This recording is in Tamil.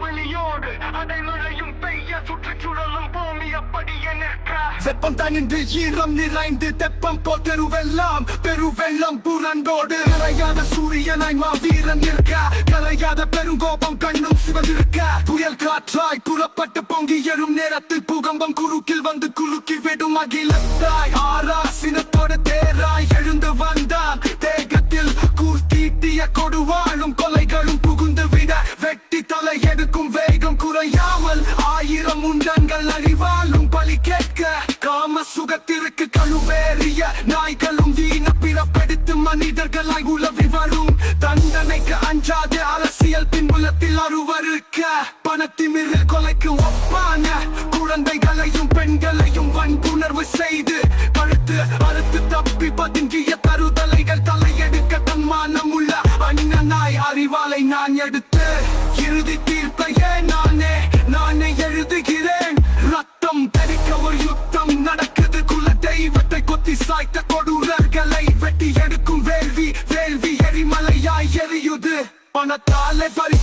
வெளியோடு அடைமழையும் பெய்ய சுற்றுச்சூழலும் பூமி அப்படியே நிற்க வெப்பம் தணிந்து ஈரம் நிறைந்து தெப்பம் போட்டெருவெல்லாம் பெருவெள்ளம் புரண்டோடு நிறையாத சூரியனாய் மாவீரன் இருக்க கலையாத பெருங்கோபம் கண்ணும் சிவந்திருக்க புயல் காற்றாய் புறப்பட்டு பொங்கி எழும் நேரத்தில் பூகம்பம் குறுக்கில் வந்து குலுக்கி விடும் அகிலத்தாய் ஆறா சினத்தோடு தேராய் எழுந்து வந்தான் தேகத்தில் கூர்த்தீட்டிய கொடுவாழும் கொலைகளும் புகுந்து விட வெட்டி தலை எடுக்கும் வேகம் குறையாமல் ஆயிரம் உண்டங்கள் அறிவாலும் பலி கேட்க காம சுகத்திற்கு கழுவேறிய நாய்களும் வீண பிறப்பெடுத்து மனிதர்களாய் உலவி வரும் தண்டனைக்கு அஞ்சாத அரசியல் பின்புலத்தில் அருவருக்க பணத்திமிரு கொலைக்கு ஒப்பான குழந்தைகளையும் பெண்களையும் வன்புணர்வு செய்து அறுத்து தப்பி பதுங்கிய தருதலைகள் தலையெடுக்க தன்மானம் உள்ள அண்ணனாய் அறிவாலை நான் எடுத்து இறுதி தீர்ப்பையே நானே எழுதுகிறேன் ரத்தம் தெறிக்க ஒரு யுத்தம் நடக்குது குல தெய்வத்தை கொத்தி சாய்த்த கொடூரர்களை வெட்டி எடுக்கும் வேள்வி எரிமலையாய் எரியுது பணத்தாலே பறி